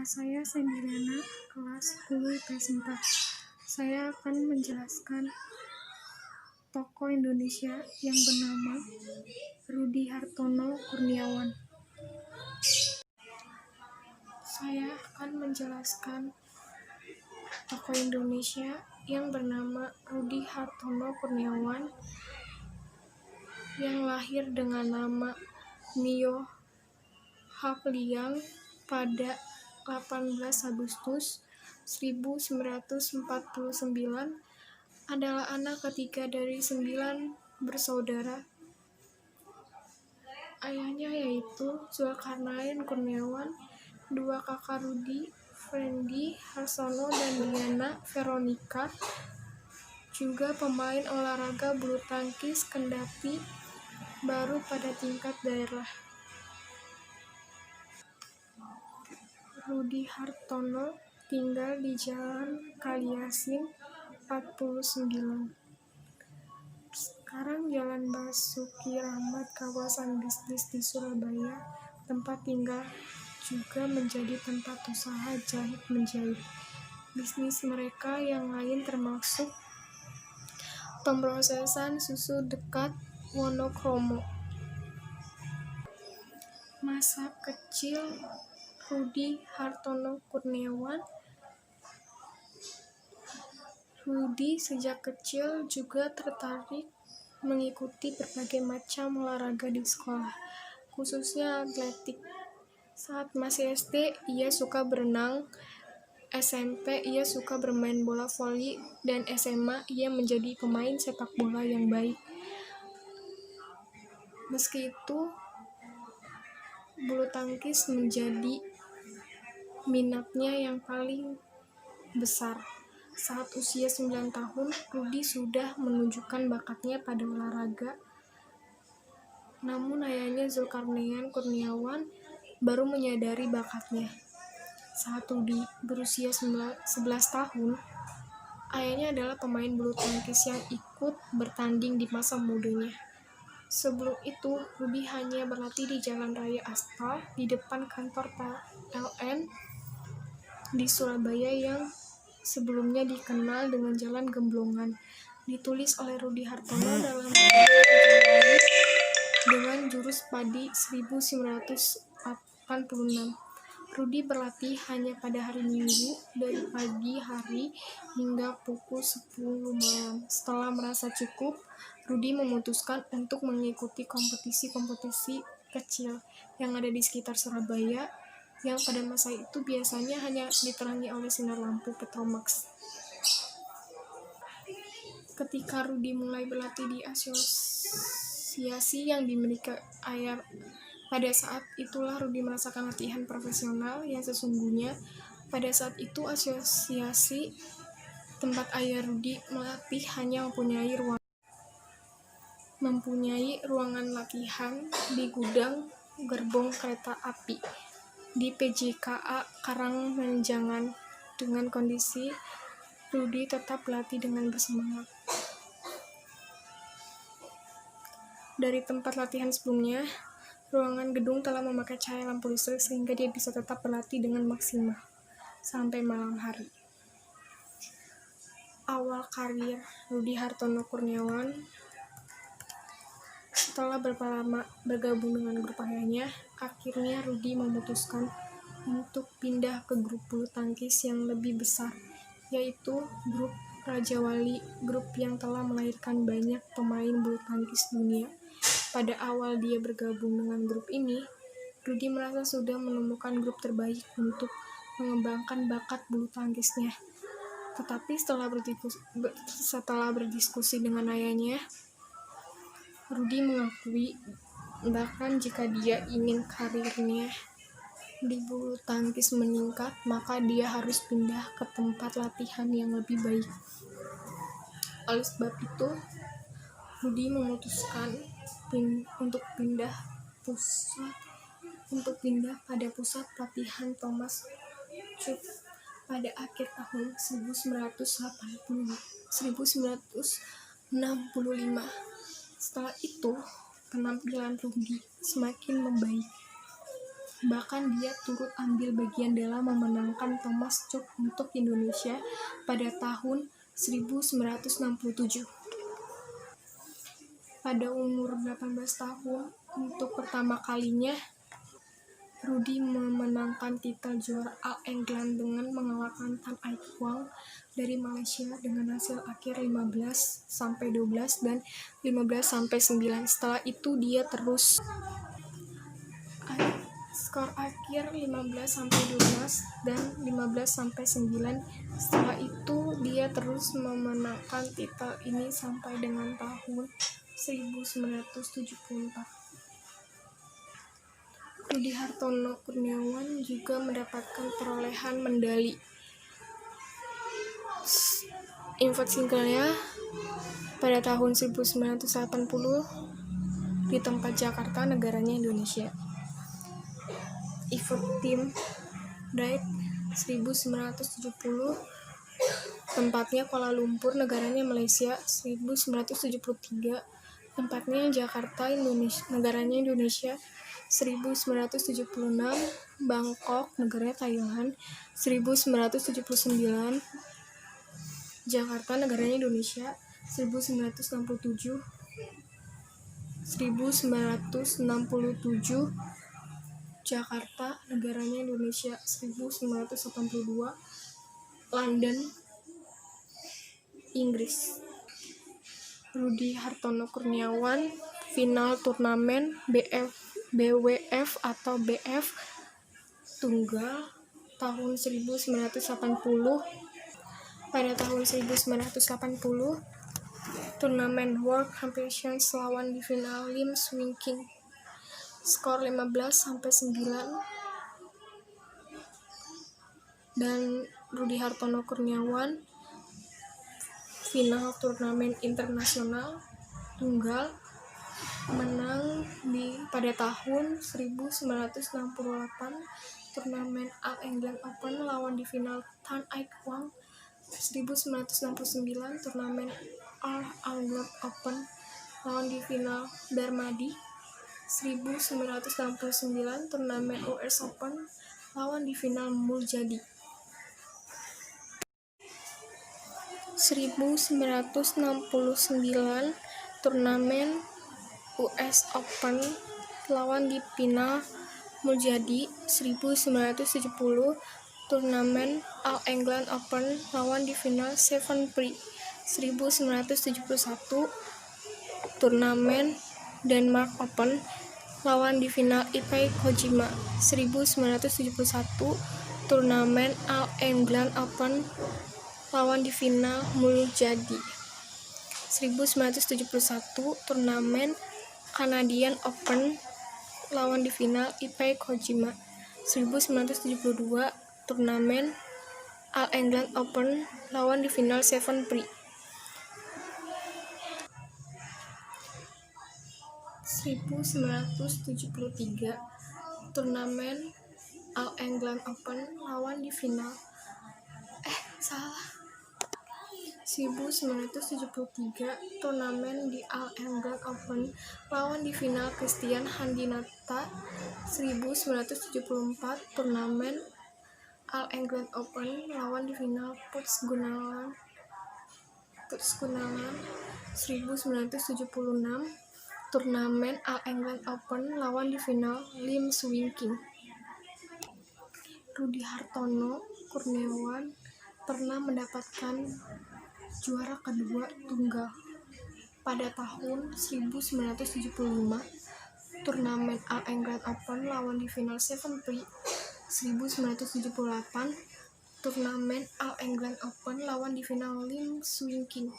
Nama saya Sendiriana, kelas 10 IPS 4. Saya akan menjelaskan tokoh Indonesia yang bernama Rudi Hartono Kurniawan. Saya akan menjelaskan tokoh Indonesia yang bernama Rudi Hartono Kurniawan yang lahir dengan nama Nio Hapliang pada 18 Agustus 1949, adalah anak ketiga dari 9 bersaudara. Ayahnya yaitu Zulkarnain Kurniawan, dua kakak Rudi, Fendi Harsono dan Diana Veronica, juga pemain olahraga bulu tangkis kendati baru pada tingkat daerah. Rudi Hartono tinggal di Jalan Kaliasin 49. Sekarang Jalan Basuki Rahmat, kawasan bisnis di Surabaya. Tempat tinggal juga menjadi tempat usaha jahit-menjahit. Bisnis mereka yang lain termasuk pemrosesan susu dekat Wonokromo. Masa kecil Rudi Hartono Kurniawan. Rudi sejak kecil juga tertarik mengikuti berbagai macam olahraga di sekolah, khususnya atletik. Saat masih SD, ia suka berenang, SMP ia suka bermain bola voli, dan SMA ia menjadi pemain sepak bola yang baik. Meski itu, bulu tangkis menjadi minatnya yang paling besar. Saat usia 9 tahun, Rudi sudah menunjukkan bakatnya pada olahraga. Namun ayahnya Zulkarnain Kurniawan baru menyadari bakatnya. Saat Rudi berusia 11 tahun, ayahnya adalah pemain bulu tangkis yang ikut bertanding di masa mudanya. Sebelum itu, Rudi hanya berlatih di Jalan Raya Aspal di depan kantor PLN di Surabaya yang sebelumnya dikenal dengan Jalan Gemblongan. Ditulis oleh Rudi Hartono dalam dengan jurus padi 1986. Rudi berlatih hanya pada hari Minggu dari pagi hari hingga pukul 10 malam. Setelah merasa cukup, Rudi memutuskan untuk mengikuti kompetisi-kompetisi kecil yang ada di sekitar Surabaya, yang pada masa itu biasanya hanya diterangi oleh sinar lampu Petromax. Ketika Rudi mulai berlatih di asosiasi yang dimiliki ayah, pada saat itulah Rudi merasakan latihan profesional yang sesungguhnya. Pada saat itu asosiasi tempat ayah Rudi melatih hanya mempunyai ruangan latihan di gudang gerbong kereta api di PJKA Karangmenjangan. Dengan kondisi, Rudi tetap berlatih dengan bersemangat. Dari tempat latihan sebelumnya, ruangan gedung telah memakai cahaya lampu listrik sehingga dia bisa tetap berlatih dengan maksimal sampai malam hari. Awal karir Rudi Hartono Kurniawan. Setelah berapa lama bergabung dengan grup ayahnya, akhirnya Rudi memutuskan untuk pindah ke grup bulu tangkis yang lebih besar, yaitu grup Raja Wali, grup yang telah melahirkan banyak pemain bulu tangkis dunia. Pada awal dia bergabung dengan grup ini, Rudi merasa sudah menemukan grup terbaik untuk mengembangkan bakat bulu tangkisnya. Tetapi setelah berdiskusi dengan ayahnya, Rudi mengakui bahkan jika dia ingin karirnya di bulu tangkis meningkat, maka dia harus pindah ke tempat latihan yang lebih baik. Oleh sebab itu, Rudi memutuskan untuk pindah pada pusat pelatihan Thomas Cup pada akhir tahun 1965. Setelah itu, penampilan Rudi semakin membaik. Bahkan dia turut ambil bagian dalam memenangkan Thomas Cup untuk Indonesia pada tahun 1967. Pada umur 18 tahun, untuk pertama kalinya Rudy memenangkan titel juara All England dengan mengalahkan Tan Ai Kwang dari Malaysia dengan hasil akhir 15-12 dan 15-9. Setelah itu dia terus skor akhir 15-12 dan 15-9. Setelah itu dia terus memenangkan titel ini sampai dengan tahun 1974. Rudy Hartono Kurniawan juga mendapatkan perolehan medali invert singlenya pada tahun 1980 di tempat Jakarta, negaranya Indonesia. Evert Team Dive 1970 tempatnya Kuala Lumpur, negaranya Malaysia. 1973 tempatnya Jakarta, Indonesia, negaranya Indonesia. 1976 Bangkok, negaranya Thailand. 1979 Jakarta, negaranya Indonesia. 1967 Jakarta, negaranya Indonesia. 1982 London, Inggris. Rudy Hartono Kurniawan final turnamen BWF atau BF Tunggal tahun 1980. Pada tahun 1980 turnamen World Championships lawan di final Lim Swing King skor 15-9, dan Rudy Hartono Kurniawan final turnamen internasional tunggal menang pada tahun 1968 turnamen All England Open lawan di final Tan Ai Kwang. 1969 turnamen All England Open lawan di final Darmadi. 1969 turnamen US Open lawan di final Muljadi. 1969 turnamen US Open lawan di final Muljadi. 1970 turnamen All England Open lawan di final Stephen Prix. 1971 turnamen Denmark Open lawan di final Ipei Kojima. 1971 turnamen All England Open lawan di final Muljadi. 1971 turnamen Canadian Open lawan di final Ipei Kojima. 1972 turnamen All England Open lawan di final Stephen Prix. 1973 turnamen All England Open lawan di final 1973 turnamen di All England Open lawan di final Christian Handinata. 1974 turnamen All England Open lawan di final Puts Gunawan. 1976 turnamen All England Open lawan di final Lim Swing King. Rudy Hartono Kurniawan pernah mendapatkan juara kedua tunggal pada tahun 1975 turnamen All England Open lawan di final Stephen Prix. 1978 turnamen All England Open lawan di final Lim Swing King.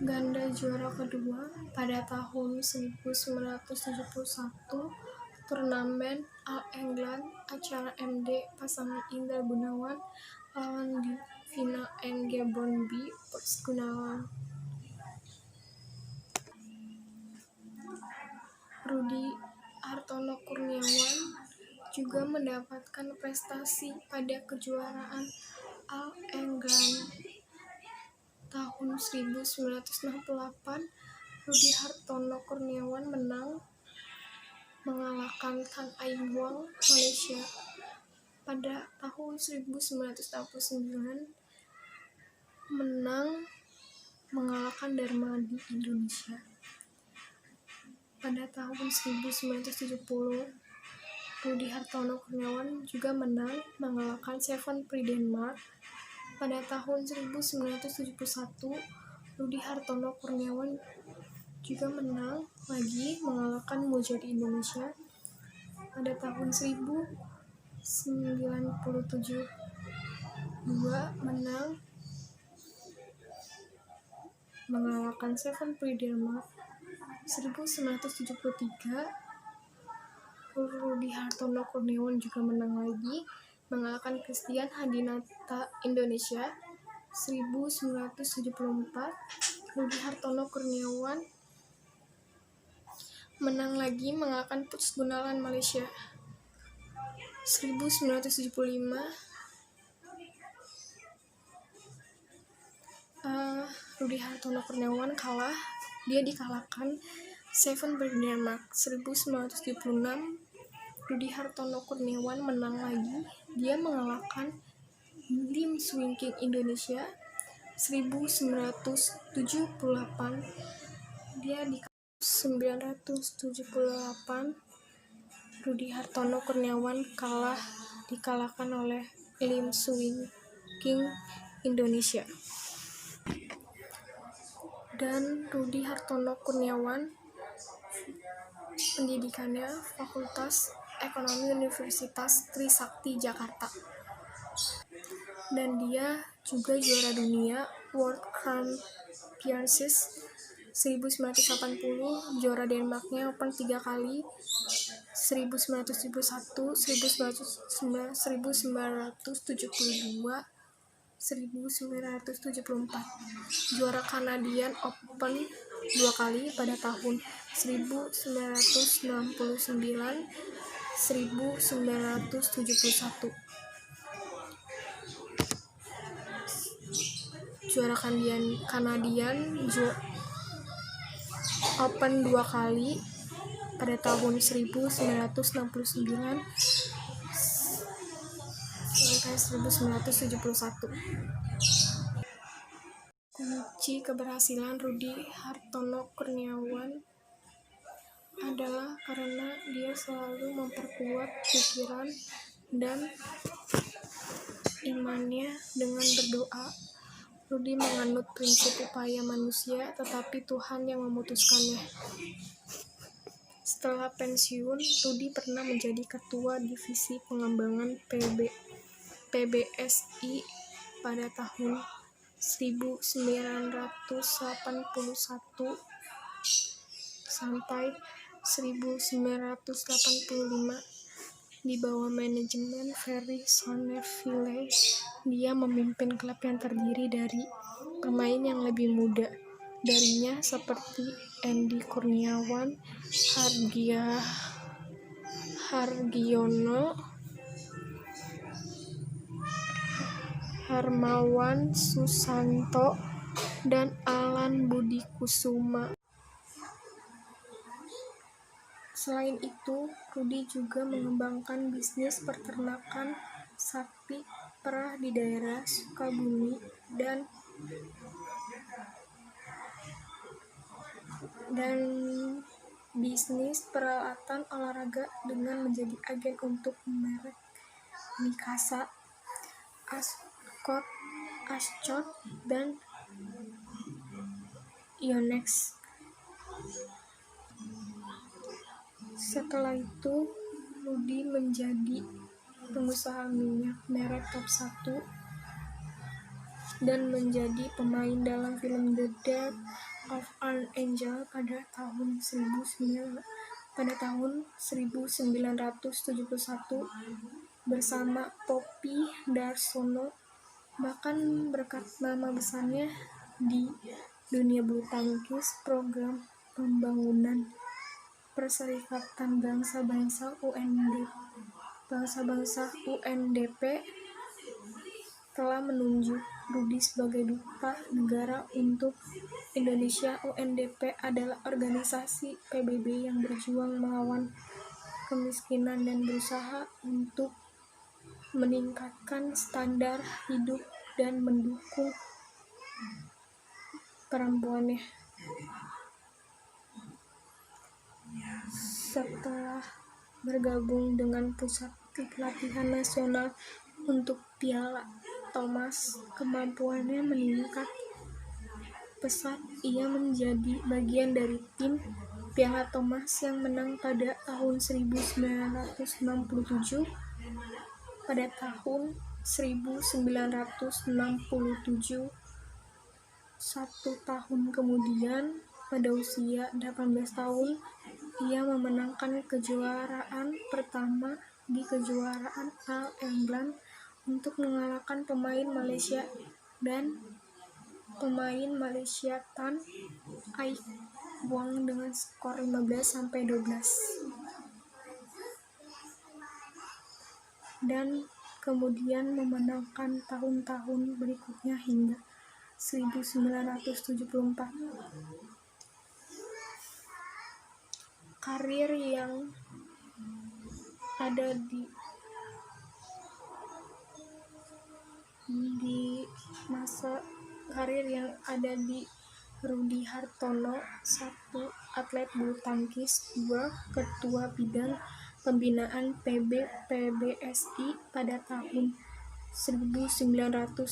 Ganda juara kedua pada tahun 1971 turnamen All England acara MD pasangan Indra Gunawan lawan di final NG Bonbi Puts Gunawan. Rudy Hartono Kurniawan juga mendapatkan prestasi pada kejuaraan All England tahun 1968 Rudi Hartono Kurniawan menang mengalahkan Tan Aing Wang Malaysia. Pada tahun 1969 menang mengalahkan Dharma di Indonesia. Pada tahun 1970 Rudi Hartono Kurniawan juga menang mengalahkan Seven Pri Denmark. Pada tahun 1971 Rudi Hartono Kurniawan juga menang lagi mengalahkan Mujahid Indonesia. Pada tahun 1997 menang mengalahkan Seven Pri Denmark. 1973 Rudi Hartono Kurniawan juga menang lagi mengalahkan Christian Hadinata Indonesia. 1974 Rudi Hartono Kurniawan menang lagi mengalahkan Puts Gunawan Malaysia. 1975 Rudi Hartono Kurniawan kalah, dia dikalahkan Seven Pri Denmark. 1976 Rudi Hartono Kurniawan menang lagi, dia mengalahkan Lim Swing King Indonesia. 1978 Rudi Hartono Kurniawan dikalahkan oleh Lim Swing King Indonesia. Dan Rudi Hartono Kurniawan pendidikannya Fakultas Ekonomi Universitas Trisakti Jakarta. Dan dia juga juara dunia World Championship 1980, juara Denmarknya Open 3 kali, 1971, 1972, 1974, juara Canadian Open 2 kali pada tahun 1969, 1971, juara Canadian Open 2 kali pada tahun 1969 sampai 1971. Kunci keberhasilan Rudi Hartono Kurniawan adalah karena dia selalu memperkuat pikiran dan imannya dengan berdoa. Rudi menganut prinsip upaya manusia, tetapi Tuhan yang memutuskannya. Setelah pensiun, Rudi pernah menjadi ketua divisi pengembangan PBSI pada tahun 1981 sampai 1985. Di bawah manajemen Ferry Sonneville, dia memimpin klub yang terdiri dari pemain yang lebih muda darinya seperti Andy Kurniawan, Hargiono, Hermawan Susanto, dan Alan Budi Kusuma. Selain itu, Rudi juga mengembangkan bisnis peternakan sapi perah di daerah Sukabumi dan bisnis peralatan olahraga dengan menjadi agen untuk merek Mikasa, Ascot, dan Yonex. Setelah itu, Rudi menjadi pengusaha minyak merek Top 1 dan menjadi pemain dalam film The Death of an Angel pada tahun 1971 bersama Poppy Darsono. Bahkan berkat nama besarnya di dunia bulu tangkis, program pembangunan Perserikatan Bangsa-Bangsa UNDP telah menunjuk Rudi sebagai Duta Negara untuk Indonesia. UNDP adalah organisasi PBB yang berjuang melawan kemiskinan dan berusaha untuk meningkatkan standar hidup dan mendukung perempuannya. Setelah bergabung dengan Pusat Pelatihan Nasional untuk Piala Thomas, kemampuannya meningkat pesat. Ia menjadi bagian dari tim Piala Thomas yang menang pada tahun 1967. Pada tahun 1967, 1 tahun kemudian, pada usia 18 tahun, ia memenangkan kejuaraan pertama di kejuaraan All England untuk mengalahkan pemain Malaysia dan pemain Malaysia Tan Ai Buang dengan skor 15-12. Dan kemudian memenangkan tahun-tahun berikutnya hingga 1974. Karir yang ada di Rudi Hartono: 1. Atlet bulu tangkis. 2. Ketua Bidang Pembinaan PBSI pada tahun 1981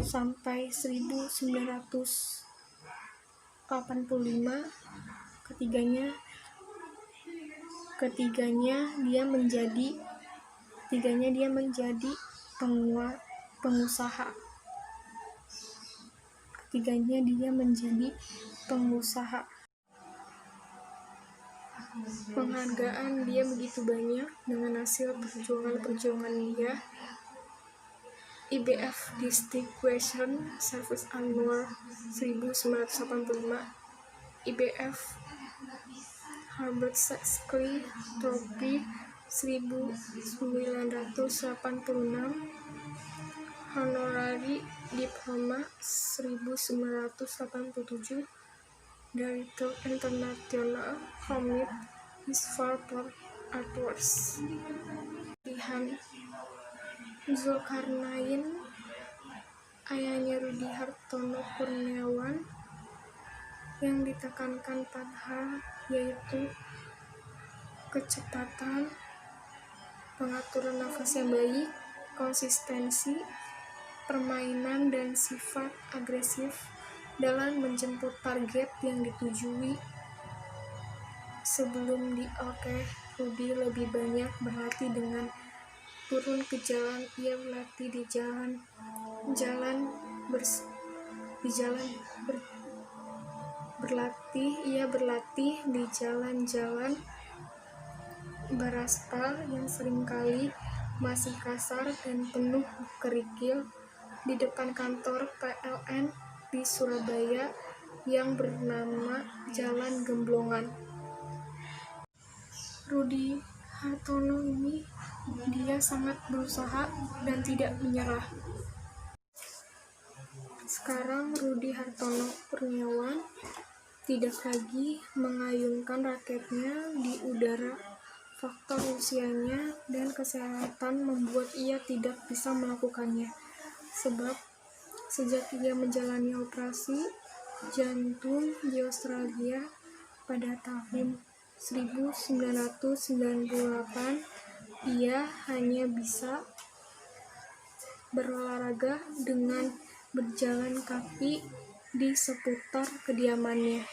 sampai 1985. Ketiganya dia menjadi pengusaha. Penghargaan dia begitu banyak dengan hasil perjuangan dia. IBF Distinguished Service Award 1985, IBF Herbert Sachs Trophy 1986, Honorary Diploma 1987 dari International Committee for Artworks. Pilihan Zulkarnain, ayahnya Rudi Hartono Kurniawan, yang ditekankan 4 hal, yaitu kecepatan, pengaturan nafas yang baik, konsistensi, permainan, dan sifat agresif dalam menjemput target yang ditujui. Sebelum di Oke, Rudi lebih banyak berlatih dengan turun ke jalan. Ia berlatih di jalan-jalan beraspal yang seringkali masih kasar dan penuh kerikil di depan kantor PLN di Surabaya yang bernama Jalan Gemblongan. Rudi Hartono ini, dia sangat berusaha dan tidak menyerah. Sekarang Rudi Hartono Kurniawan tidak lagi mengayunkan raketnya di udara. Faktor usianya dan kesehatan membuat ia tidak bisa melakukannya. Sebab sejak ia menjalani operasi jantung di Australia pada tahun 1998, ia hanya bisa berolahraga dengan berjalan kaki di seputar kediamannya.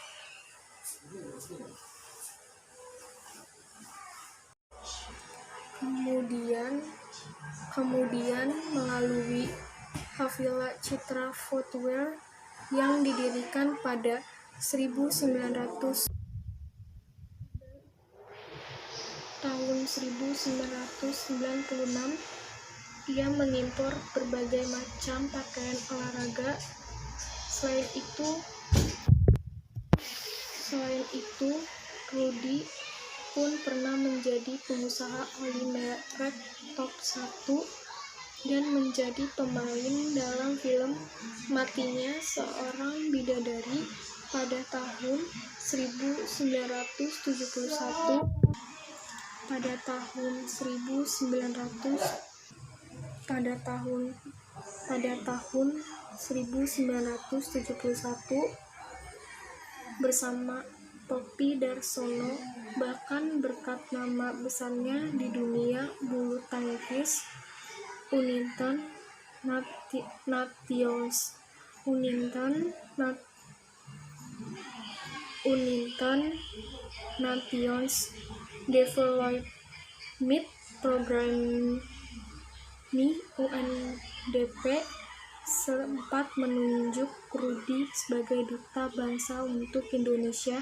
Kemudian melalui Havila Citra Footwear yang didirikan pada 1996, ia mengimpor berbagai macam pakaian olahraga. Selain itu, Rudi pun pernah menjadi pengusaha oli merek top 1 dan menjadi pemain dalam film Matinya Seorang Bidadari pada tahun 1971. Pada tahun 1971 bersama Poppy Darsono, bahkan berkat nama besarnya di dunia bulu tangkis, United Nations Development Programme UNDP sempat menunjuk Rudy sebagai duta bangsa untuk Indonesia